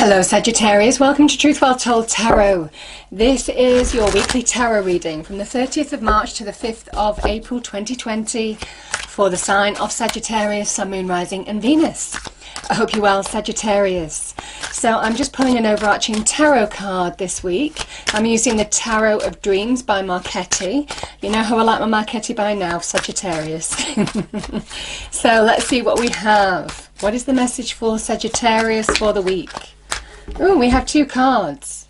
Hello Sagittarius, welcome to Truth Well Told Tarot. This is your weekly tarot reading from the 30th of March to the 5th of April 2020 for the sign of Sagittarius, Sun, Moon, Rising and Venus. I hope you're well, Sagittarius. So I'm just pulling an overarching tarot card this week. I'm using the Tarot of Dreams by Marchetti. You know how I like my Marchetti by now, Sagittarius. So let's see what we have. What is the message for Sagittarius for the week? Oh, we have two cards.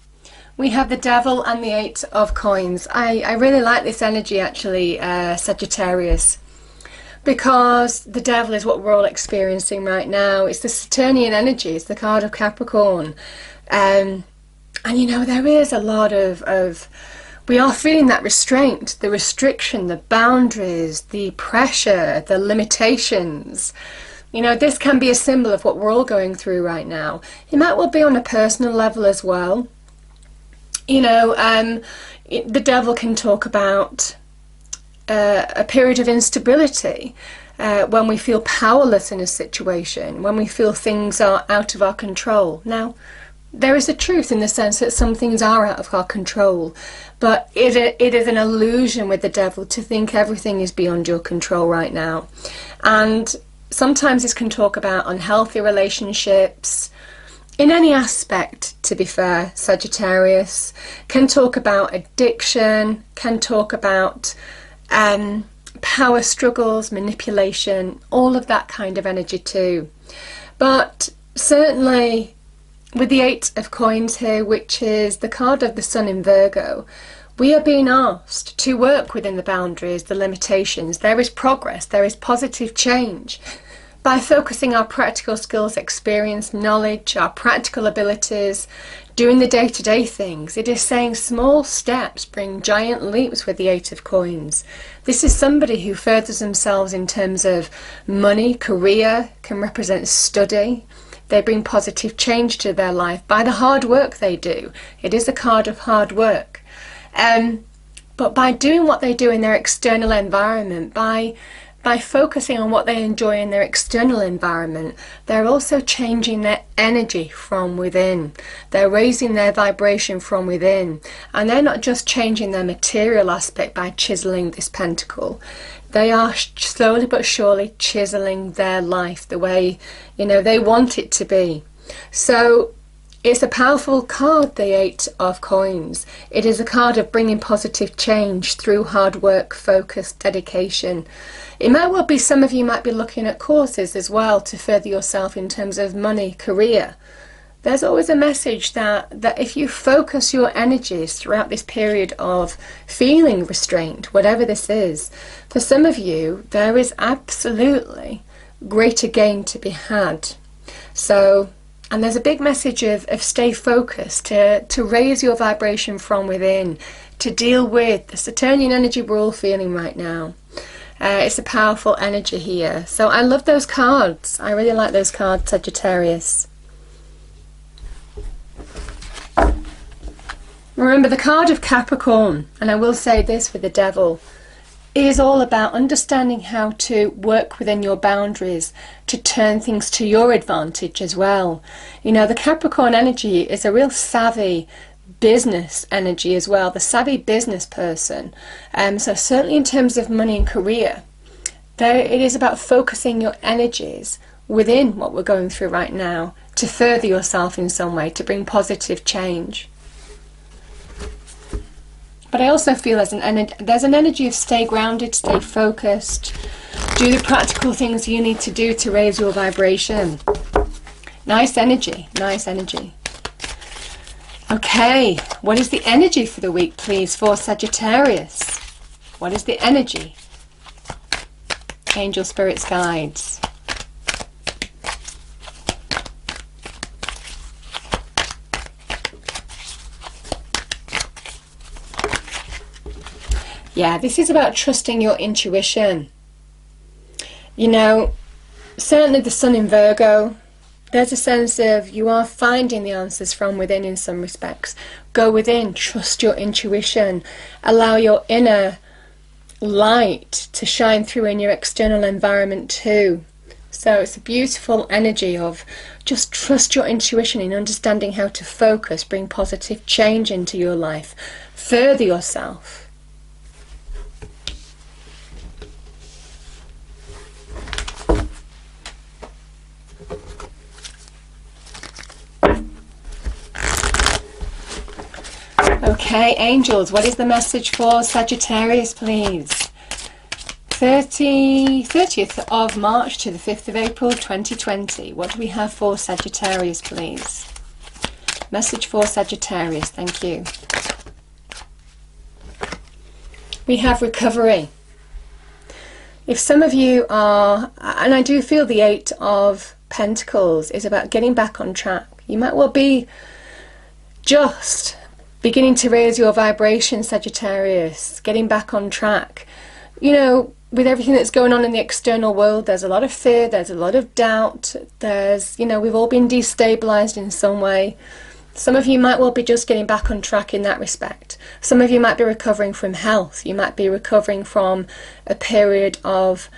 We have the Devil and the Eight of Coins. I really like this energy actually, Sagittarius, because the Devil is what we're all experiencing right now. It's the Saturnian energy. It's the card of Capricorn. And you know, there is a lot of we are feeling that restraint, the restriction, the boundaries, the pressure, the limitations. You know, this can be a symbol of what we're all going through right now. It might well be on a personal level as well. You know, the Devil can talk about a period of instability, when we feel powerless in a situation, when we feel things are out of our control. Now, there is a truth in the sense that some things are out of our control, but it is an illusion with the Devil to think everything is beyond your control right now. And sometimes this can talk about unhealthy relationships, in any aspect, to be fair, Sagittarius. Can talk about addiction, can talk about power struggles, manipulation, all of that kind of energy too. But certainly with the Eight of Coins here, which is the card of the Sun in Virgo, we are being asked to work within the boundaries, the limitations. There is progress, there is positive change. By focusing our practical skills, experience, knowledge, our practical abilities, doing the day-to-day things, it is saying small steps bring giant leaps with the Eight of Coins. This is somebody who furthers themselves in terms of money, career, can represent study. They bring positive change to their life by the hard work they do. It is a card of hard work. But by doing what they do in their external environment, by focusing on what they enjoy in their external environment, they're also changing their energy from within. They're raising their vibration from within. And they're not just changing their material aspect by chiseling this pentacle. They are slowly but surely chiseling their life the way, you know, they want it to be. So it's a powerful card, the Eight of Coins. It is a card of bringing positive change through hard work, focus, dedication. It might well be some of you might be looking at courses as well to further yourself in terms of money, career. There's always a message that if you focus your energies throughout this period of feeling restraint, whatever this is, for some of you, there is absolutely greater gain to be had. So, and there's a big message of stay focused, to raise your vibration from within, to deal with the Saturnian energy we're all feeling right now. It's a powerful energy here. So I love those cards. I really like those cards, Sagittarius. Remember the card of Capricorn, and I will say this for the Devil, is all about understanding how to work within your boundaries, to turn things to your advantage as well. You know, the Capricorn energy is a real savvy business energy as well, the savvy business person. So certainly in terms of money and career, it is about focusing your energies within what we're going through right now to further yourself in some way, to bring positive change. But I also feel there's an energy of stay grounded, stay focused, do the practical things you need to do to raise your vibration. Nice energy, nice energy. Okay, what is the energy for the week, please, for Sagittarius? What is the energy? Angel, spirits, guides. Yeah, this is about trusting your intuition. You know, certainly the Sun in Virgo, there's a sense of you are finding the answers from within in some respects. Go within, trust your intuition, allow your inner light to shine through in your external environment too. So it's a beautiful energy of just trust your intuition in understanding how to focus, bring positive change into your life, further yourself. Okay, angels, what is the message for Sagittarius, please? 30th of March to the 5th of April 2020. What do we have for Sagittarius, please? Message for Sagittarius, thank you. We have recovery. If some of you are, and I do feel the 8 of Pentacles is about getting back on track. You might well be just beginning to raise your vibration, Sagittarius, getting back on track. You know, with everything that's going on in the external world, there's a lot of fear, there's a lot of doubt, there's, you know, we've all been destabilized in some way. Some of you might well be just getting back on track in that respect. Some of you might be recovering from health. You might be recovering from a period of,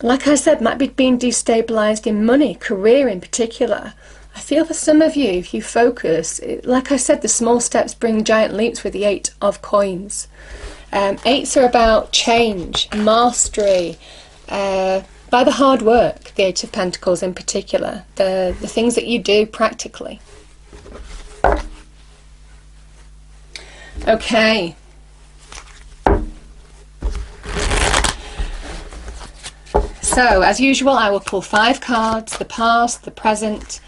like I said, might be being destabilized in money, career in particular. I feel for some of you, if you focus, like I said, the small steps bring giant leaps with the 8 of coins. 8s are about change, mastery, by the hard work, the 8 of Pentacles in particular, the things that you do practically. Okay. So, as usual, I will pull 5 cards, the past, the present,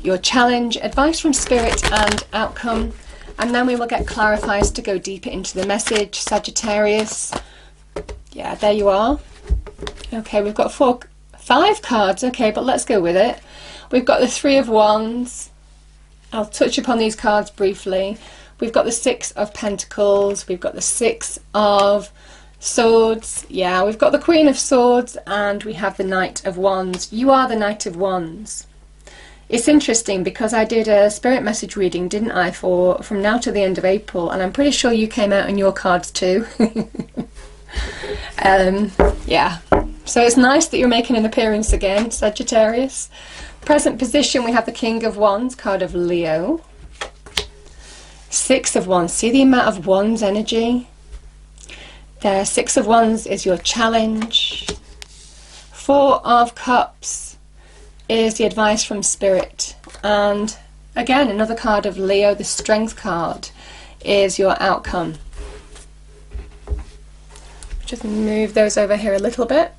your challenge, advice from spirit and outcome, and then we will get clarifiers to go deeper into the message. Sagittarius, yeah, there you are. Okay, we've got 5 cards, okay, but let's go with it. We've got the 3 of Wands. I'll touch upon these cards briefly. We've got the 6 of Pentacles, we've got the 6 of Swords, yeah, we've got the Queen of Swords, and we have the Knight of Wands. You are the Knight of Wands. It's interesting because I did a spirit message reading, didn't I, for from now to the end of April, and I'm pretty sure you came out in your cards too. Yeah, so it's nice that you're making an appearance again, Sagittarius. Present position, we have the King of Wands, card of Leo. 6 of Wands, see the amount of Wands energy? There, 6 of Wands is your challenge. 4 of Cups is the advice from spirit, and again another card of Leo, the Strength card, is your outcome. Just move those over here a little bit.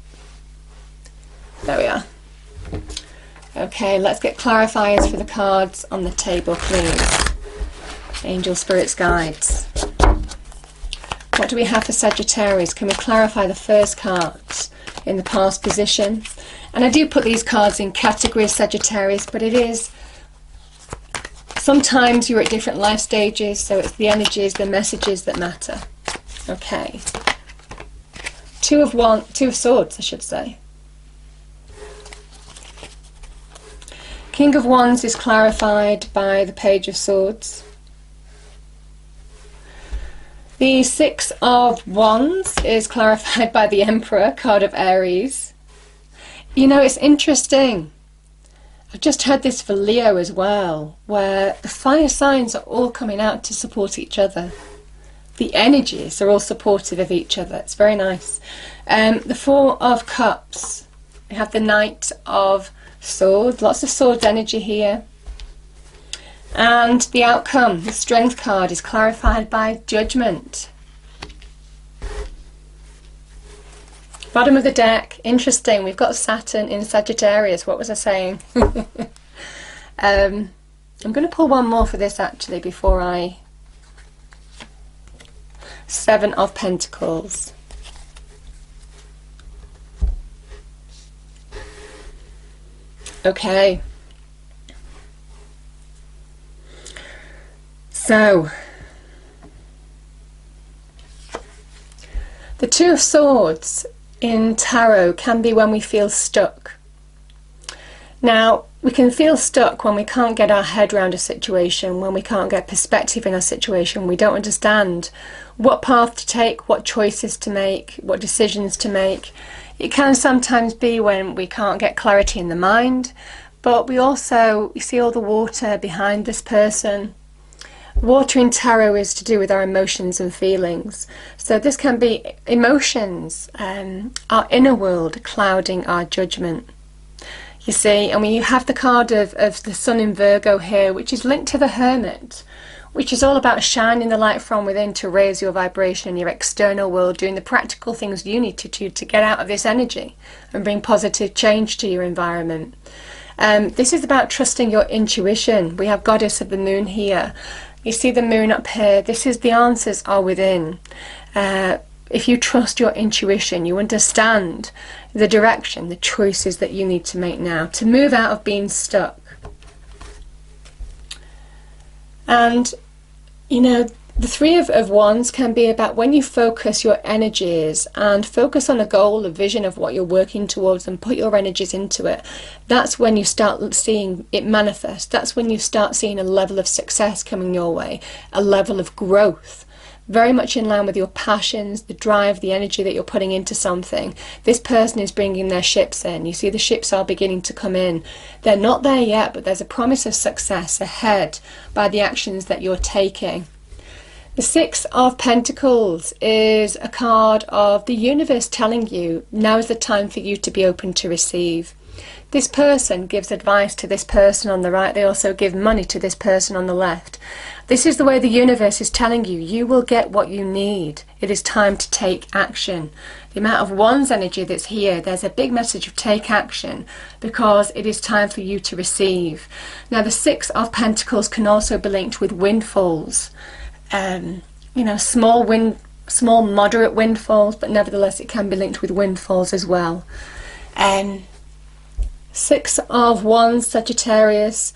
There we are. Okay, let's get clarifiers for the cards on the table, please. Angel, spirits, guides. What do we have for Sagittarius? Can we clarify the first cards in the past position? And I do put these cards in categories, Sagittarius, but it is, sometimes you're at different life stages, so it's the energies, the messages that matter. Okay. 2 of Swords, I should say. King of Wands is clarified by the Page of Swords. The 6 of Wands is clarified by the Emperor, card of Aries. You know, it's interesting. I've just had this for Leo as well, where the fire signs are all coming out to support each other. The energies are all supportive of each other. It's very nice. The 4 of Cups. We have the Knight of Swords. Lots of Swords energy here. And the outcome, the Strength card, is clarified by Judgment. Bottom of the deck, interesting, we've got Saturn in Sagittarius. What was I saying? I'm going to pull one more for this actually before I... 7 of Pentacles. Okay. So, the 2 of Swords in tarot can be when we feel stuck. Now, we can feel stuck when we can't get our head around a situation, when we can't get perspective in a situation, we don't understand what path to take, what choices to make, what decisions to make. It can sometimes be when we can't get clarity in the mind, but we also, you see all the water behind this person. Water in tarot is to do with our emotions and feelings. So this can be emotions, our inner world clouding our judgment. You see, I mean, you have the card of the Sun in Virgo here, which is linked to the Hermit, which is all about shining the light from within to raise your vibration in your external world, doing the practical things you need to do to get out of this energy and bring positive change to your environment. This is about trusting your intuition. We have Goddess of the Moon here. You see the moon up here. This is the answers are within. If you trust your intuition, you understand the direction, the choices that you need to make now to move out of being stuck. And, you know, the Three of Wands can be about when you focus your energies and focus on a goal, a vision of what you're working towards and put your energies into it. That's when you start seeing it manifest. That's when you start seeing a level of success coming your way, a level of growth. Very much in line with your passions, the drive, the energy that you're putting into something. This person is bringing their ships in. You see the ships are beginning to come in. They're not there yet, but there's a promise of success ahead by the actions that you're taking. The Six of Pentacles is a card of the universe telling you now is the time for you to be open to receive. This person gives advice to this person on the right. They also give money to this person on the left. This is the way the universe is telling you, you will get what you need. It is time to take action. The amount of Wands energy that's here, there's a big message of take action because it is time for you to receive. Now the Six of Pentacles can also be linked with windfalls. You know, small moderate windfalls, but nevertheless it can be linked with windfalls as well. Six of Wands, Sagittarius.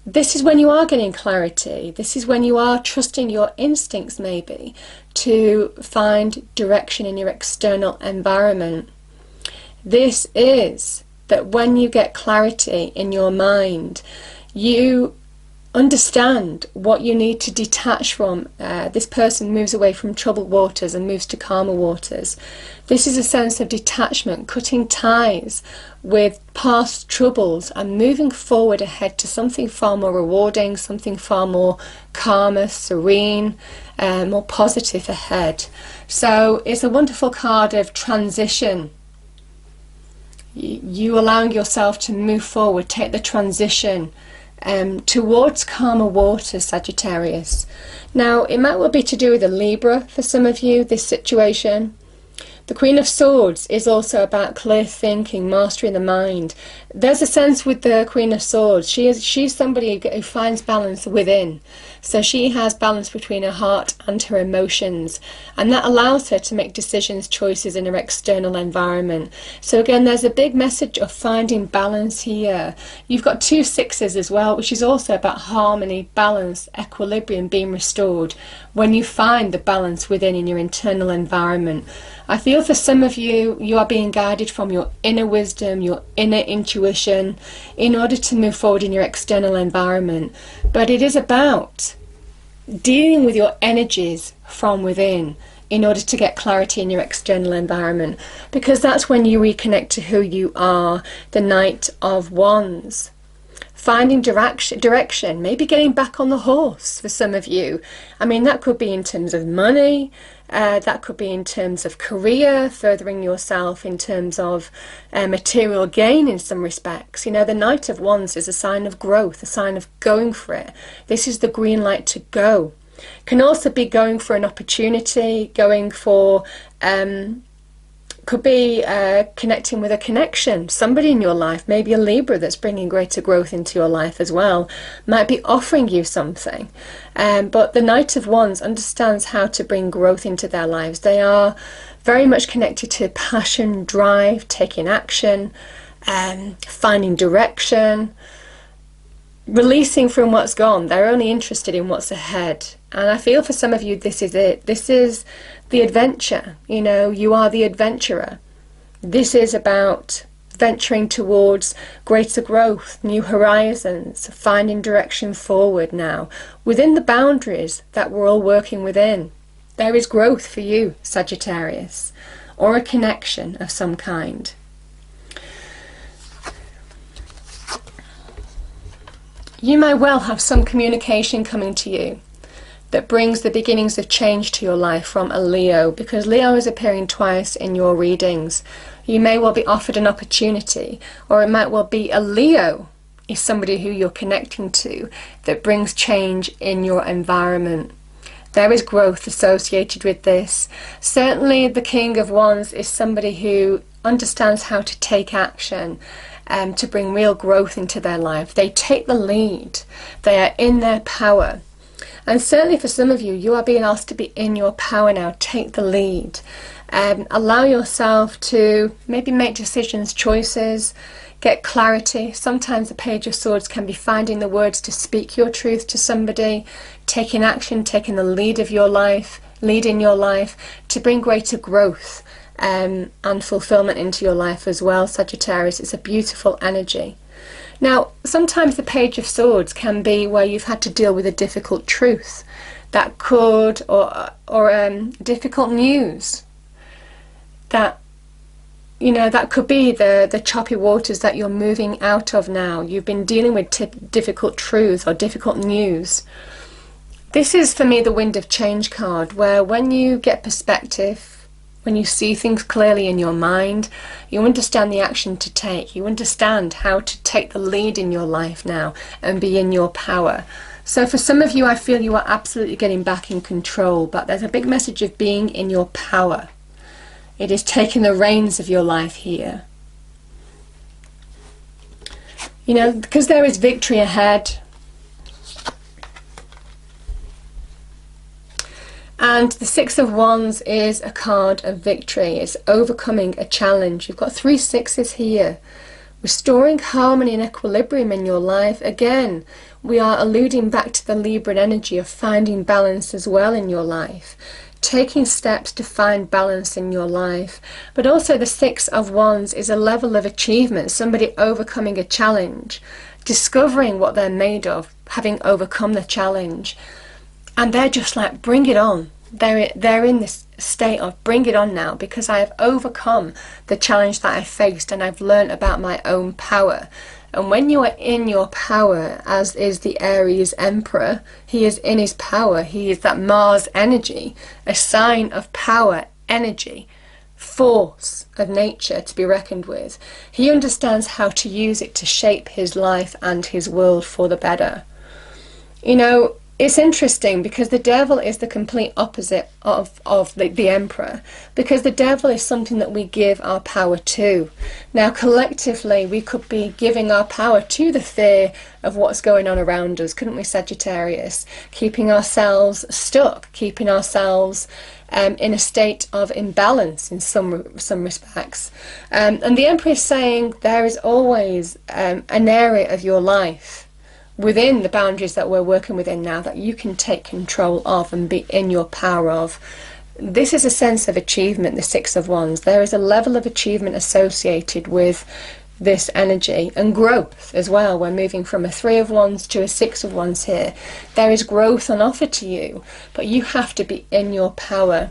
This is when you are getting clarity. This is when you are trusting your instincts maybe to find direction in your external environment. This is that when you get clarity in your mind, you understand what you need to detach from. This person moves away from troubled waters and moves to calmer waters. This is a sense of detachment, cutting ties with past troubles and moving forward ahead to something far more rewarding, something far more calmer, serene, more positive ahead. So it's a wonderful card of transition. You allowing yourself to move forward, take the transition towards calmer waters, Sagittarius. Now it might well be to do with a Libra for some of you, this situation. The Queen of Swords is also about clear thinking, mastering the mind. There's a sense with the Queen of Swords, she's somebody who finds balance within. So she has balance between her heart and her emotions, and that allows her to make decisions, choices in her external environment. So again, there's a big message of finding balance here. You've got two sixes as well, which is also about harmony, balance, equilibrium being restored when you find the balance within in your internal environment. I feel for some of you, you are being guided from your inner wisdom, your inner intuition, in order to move forward in your external environment. But it is about dealing with your energies from within in order to get clarity in your external environment, because that's when you reconnect to who you are. The Knight of Wands. Finding direction, maybe getting back on the horse for some of you. I mean, that could be in terms of money, that could be in terms of career, furthering yourself in terms of material gain in some respects. You know, the Knight of Wands is a sign of growth, a sign of going for it. This is the green light to go. Can also be going for an opportunity, going for could be connecting with a connection, somebody in your life, maybe a Libra that's bringing greater growth into your life as well, might be offering you something. But the Knight of Wands understands how to bring growth into their lives. They are very much connected to passion, drive, taking action, finding direction, releasing from what's gone. They're only interested in what's ahead. And I feel for some of you, this is it. This is the adventure. You know, you are the adventurer. This is about venturing towards greater growth, new horizons, finding direction forward now, within the boundaries that we're all working within. There is growth for you, Sagittarius. or a connection of some kind. You may well have some communication coming to you that brings the beginnings of change to your life from a Leo, because Leo is appearing twice in your readings. You may well be offered an opportunity, or it might well be a Leo is somebody who you're connecting to that brings change in your environment. There is growth associated with this. Certainly the King of Wands is somebody who understands how to take action to bring real growth into their life. They take the lead. They are in their power. And certainly for some of you, you are being asked to be in your power now. Take the lead. Allow yourself to maybe make decisions, choices, get clarity. Sometimes the Page of Swords can be finding the words to speak your truth to somebody, taking action, taking the lead of your life, lead in your life to bring greater growth and fulfillment into your life as well, Sagittarius. It's a beautiful energy. Now, sometimes the Page of Swords can be where you've had to deal with a difficult truth that could, or difficult news that, you know, that could be the choppy waters that you're moving out of now. You've been dealing with difficult truths or difficult news. This is, for me, the Wind of Change card, where when you get perspective, when you see things clearly in your mind, you understand the action to take. You understand how to take the lead in your life now and be in your power. So for some of you, I feel you are absolutely getting back in control, but there's a big message of being in your power. It is taking the reins of your life here. You know, because there is victory ahead. And the Six of Wands is a card of victory. It's overcoming a challenge. You've got 3 sixes here. Restoring harmony and equilibrium in your life. Again, we are alluding back to the Libran energy of finding balance as well in your life. Taking steps to find balance in your life. But also the Six of Wands is a level of achievement. Somebody overcoming a challenge. Discovering what they're made of. Having overcome the challenge. And they're just like, bring it on. They're in this state of bring it on now, because I have overcome the challenge that I faced and I've learned about my own power. And when you are in your power, as is the Aries Emperor, he is in his power. He is that Mars energy, a sign of power, energy, force of nature to be reckoned with. He understands how to use it to shape his life and his world for the better. You know, it's interesting because the devil is the complete opposite of the emperor, because the devil is something that we give our power to. Now collectively we could be giving our power to the fear of what's going on around us, couldn't we, Sagittarius? Keeping ourselves stuck, keeping ourselves in a state of imbalance in some respects. And the emperor is saying there is always an area of your life within the boundaries that we're working within now that you can take control of and be in your power of. This is a sense of achievement, the Six of Wands. There is a level of achievement associated with this energy, and growth as well. We're moving from a 3 of Wands to a 6 of Wands here. There is growth on offer to you, but you have to be in your power.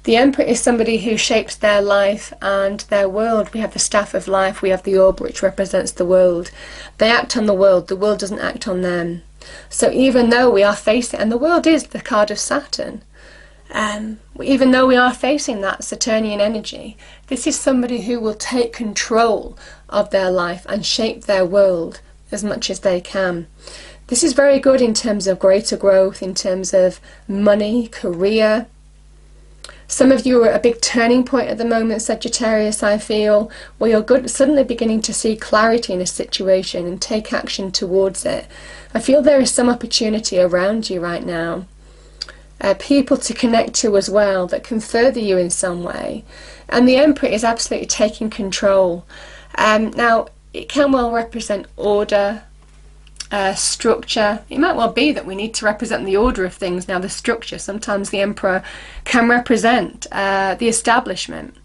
The Emperor is somebody who shapes their life and their world. We have the Staff of Life, we have the Orb, which represents the world. They act on the world doesn't act on them. So even though we are facing, and the world is the card of Saturn, even though we are facing that Saturnian energy, this is somebody who will take control of their life and shape their world as much as they can. This is very good in terms of greater growth, in terms of money, career. Some of you are at a big turning point at the moment, Sagittarius, I feel, where you're suddenly beginning to see clarity in a situation and take action towards it. I feel there is some opportunity around you right now. People to connect to as well that can further you in some way. And the Emperor is absolutely taking control. Now, it can well represent order, structure. It might well be that we need to represent the order of things now, the structure. Sometimes the Emperor can represent the establishment.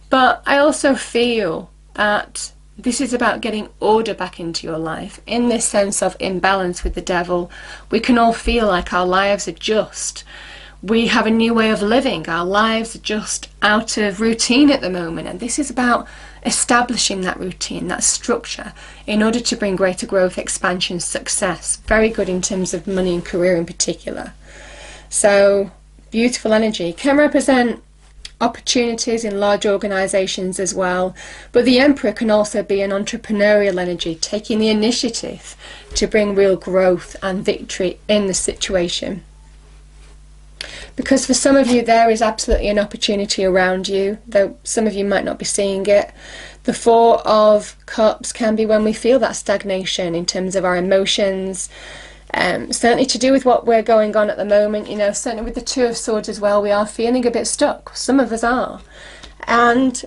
But I also feel that this is about getting order back into your life. In this sense of imbalance with the devil, we can all feel like our lives are just We have a new way of living. Our lives are just out of routine at the moment, and this is about establishing that routine, that structure, in order to bring greater growth, expansion, success. Very good in terms of money and career in particular. So, beautiful energy. Can represent opportunities in large organizations as well, but the Emperor can also be an entrepreneurial energy, taking the initiative to bring real growth and victory in the situation. Because for some of you there is absolutely an opportunity around you, though some of you might not be seeing it. The Four of Cups can be when we feel that stagnation in terms of our emotions, certainly to do with what we're going on at the moment. You know, certainly with the Two of Swords as well, we are feeling a bit stuck. Some of us are. And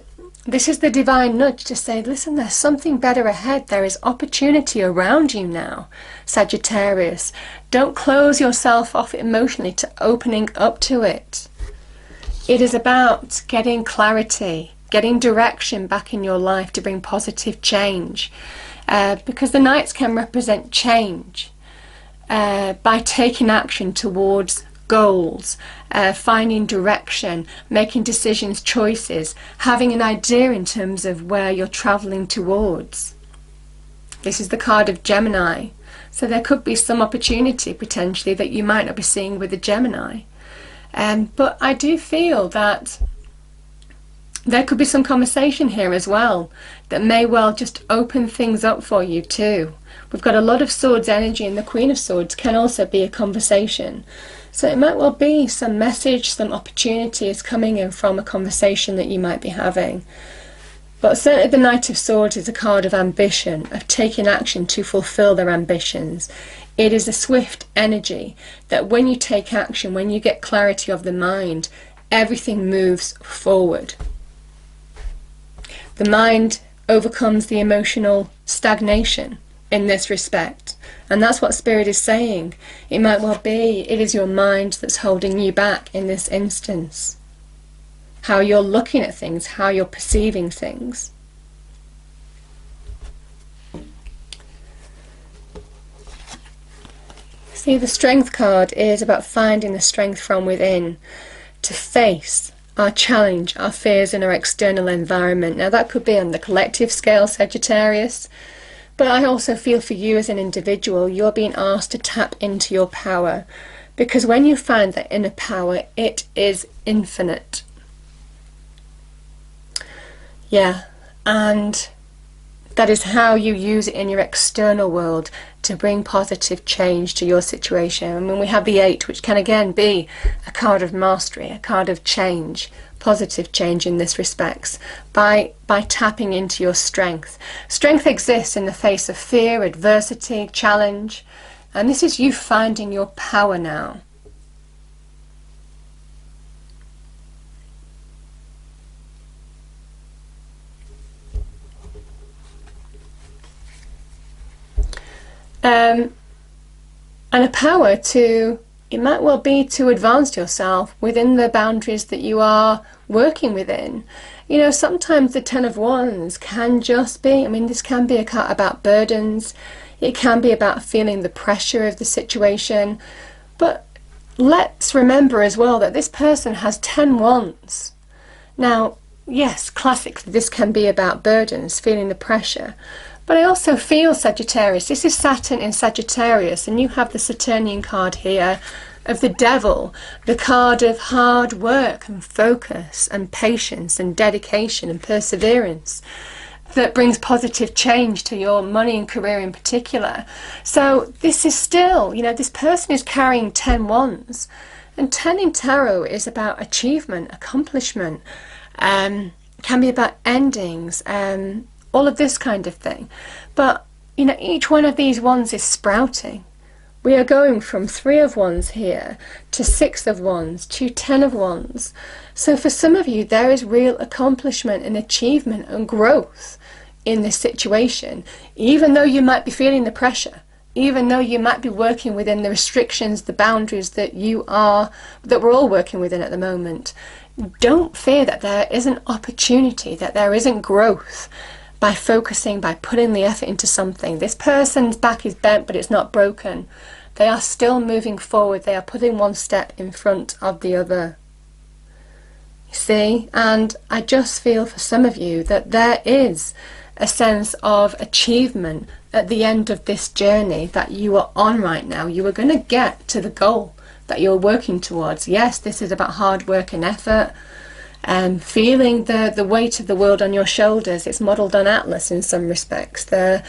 this is the divine nudge to say, listen, there's something better ahead. There is opportunity around you now, Sagittarius. Don't close yourself off emotionally to opening up to it. It is about getting clarity, getting direction back in your life to bring positive change. Because the Knights can represent change by taking action towards goals, finding direction, making decisions, choices, having an idea in terms of where you're traveling towards. This is the card of Gemini. So there could be some opportunity potentially that you might not be seeing with the Gemini. But I do feel that there could be some conversation here as well that may well just open things up for you too. We've got a lot of Swords energy, and the Queen of Swords can also be a conversation. So it might well be some message, some opportunity is coming in from a conversation that you might be having. But certainly the Knight of Swords is a card of ambition, of taking action to fulfill their ambitions. It is a swift energy that when you take action, when you get clarity of the mind, everything moves forward. The mind overcomes the emotional stagnation in this respect. And that's what Spirit is saying. It might well be it is your mind that's holding you back in this instance. How you're looking at things, how you're perceiving things. See, the Strength card is about finding the strength from within to face our challenge, our fears in our external environment. Now that could be on the collective scale, Sagittarius, but I also feel for you as an individual, you're being asked to tap into your power, because when you find that inner power, it is infinite. Yeah, and that is how you use it in your external world to bring positive change to your situation. I mean, we have the 8, which can again be a card of mastery, a card of change, positive change in this respects, by tapping into your strength. Strength exists in the face of fear, adversity, challenge, and this is you finding your power now. And a power to, it might well be to advance yourself within the boundaries that you are working within. You know, sometimes the 10 of Wands can just be, I mean, this can be a card about burdens. It can be about feeling the pressure of the situation. But let's remember as well that this person has 10 Wands. Now, yes, classically, this can be about burdens, feeling the pressure. But I also feel, Sagittarius, this is Saturn in Sagittarius, and you have the Saturnian card here of the Devil, the card of hard work and focus and patience and dedication and perseverance that brings positive change to your money and career in particular. So this is still, you know, this person is carrying 10 Wands, and 10 in tarot is about achievement, accomplishment, can be about endings, all of this kind of thing. But, you know, each one of these Wands is sprouting. We are going from 3 of Wands here to 6 of Wands to 10 of Wands. So for some of you, there is real accomplishment and achievement and growth in this situation, even though you might be feeling the pressure, even though you might be working within the restrictions, the boundaries that we're all working within at the moment. Don't fear that there isn't opportunity, that there isn't growth. By focusing, by putting the effort into something. This person's back is bent, but it's not broken. They are still moving forward. They are putting one step in front of the other. You see? And I just feel for some of you that there is a sense of achievement at the end of this journey that you are on right now. You are going to get to the goal that you're working towards. Yes, this is about hard work and effort, and feeling the weight of the world on your shoulders. It's modelled on Atlas in some respects, the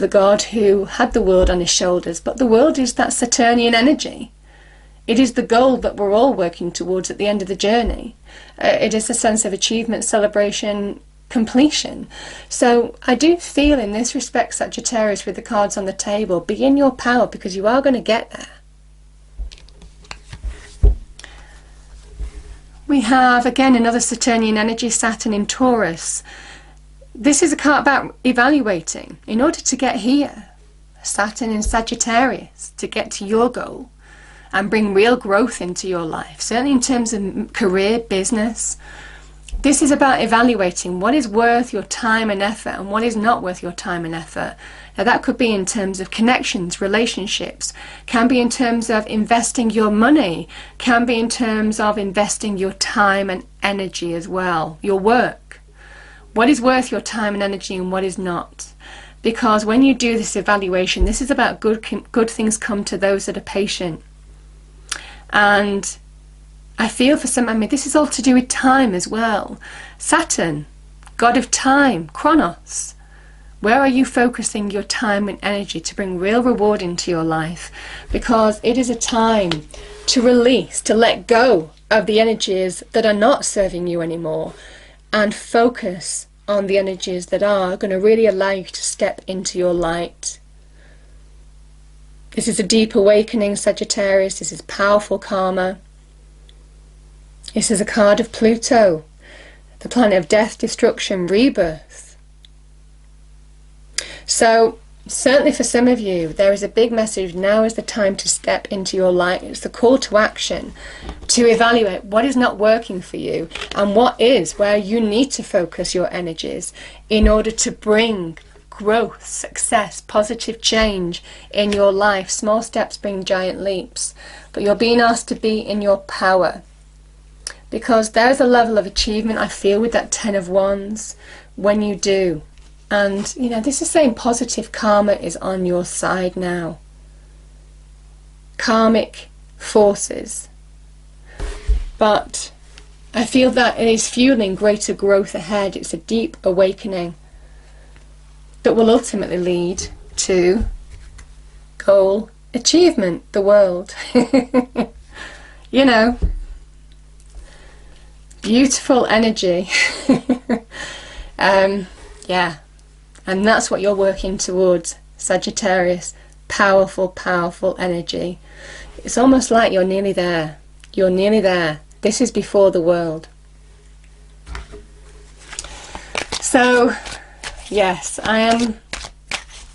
god who had the world on his shoulders. But the world is that Saturnian energy. It is the goal that we're all working towards at the end of the journey. It is a sense of achievement, celebration, completion. So I do feel in this respect, Sagittarius, with the cards on the table, be in your power, because you are going to get there. We have again another Saturnian energy, Saturn in Taurus. This is a card about evaluating. In order to get here, Saturn in Sagittarius, to get to your goal and bring real growth into your life, certainly in terms of career, business. This is about evaluating what is worth your time and effort and what is not worth your time and effort. Now that could be in terms of connections, relationships, can be in terms of investing your money, can be in terms of investing your time and energy as well, your work. What is worth your time and energy and what is not? Because when you do this evaluation, this is about good things come to those that are patient. And I feel for some, this is all to do with time as well. Saturn, god of time, Chronos. Where are you focusing your time and energy to bring real reward into your life? Because it is a time to release, to let go of the energies that are not serving you anymore, and focus on the energies that are going to really allow you to step into your light. This is a deep awakening, Sagittarius. This is powerful karma. This is a card of Pluto, the planet of death, destruction, rebirth. So certainly for some of you, there is a big message. Now is the time to step into your light. It's the call to action, to evaluate what is not working for you and what is, where you need to focus your energies in order to bring growth, success, positive change in your life. Small steps bring giant leaps, but you're being asked to be in your power. Because there's a level of achievement I feel with that Ten of Wands when you do. And, you know, this is saying positive karma is on your side now. Karmic forces. But I feel that it is fueling greater growth ahead. It's a deep awakening that will ultimately lead to goal achievement, the world. You know. Beautiful energy. Yeah, and that's what you're working towards, Sagittarius. Powerful, powerful energy. It's almost like you're nearly there. You're nearly there. This is before the world. So, yes, I am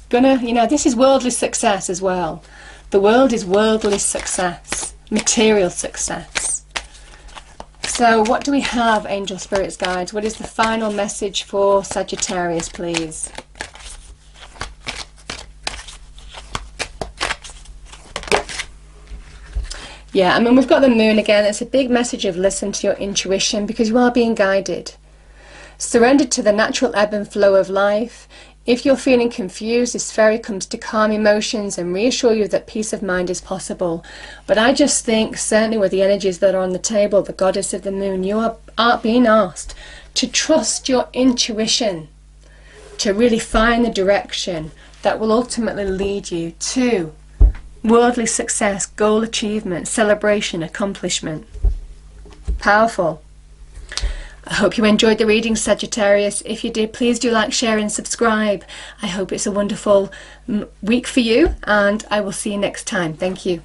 gonna, you know, this is worldly success as well. The world is worldly success, material success. So what do we have, angel spirits, guides? What is the final message for Sagittarius, please? Yeah, we've got the moon again. It's a big message of listen to your intuition, because you are being guided. Surrender to the natural ebb and flow of life. If you're feeling confused, this fairy comes to calm emotions and reassure you that peace of mind is possible. But I just think, certainly with the energies that are on the table, the goddess of the moon, you are being asked to trust your intuition, to really find the direction that will ultimately lead you to worldly success, goal achievement, celebration, accomplishment. Powerful. I hope you enjoyed the reading, Sagittarius. If you did, please do like, share and subscribe. I hope it's a wonderful week for you, and I will see you next time. Thank you.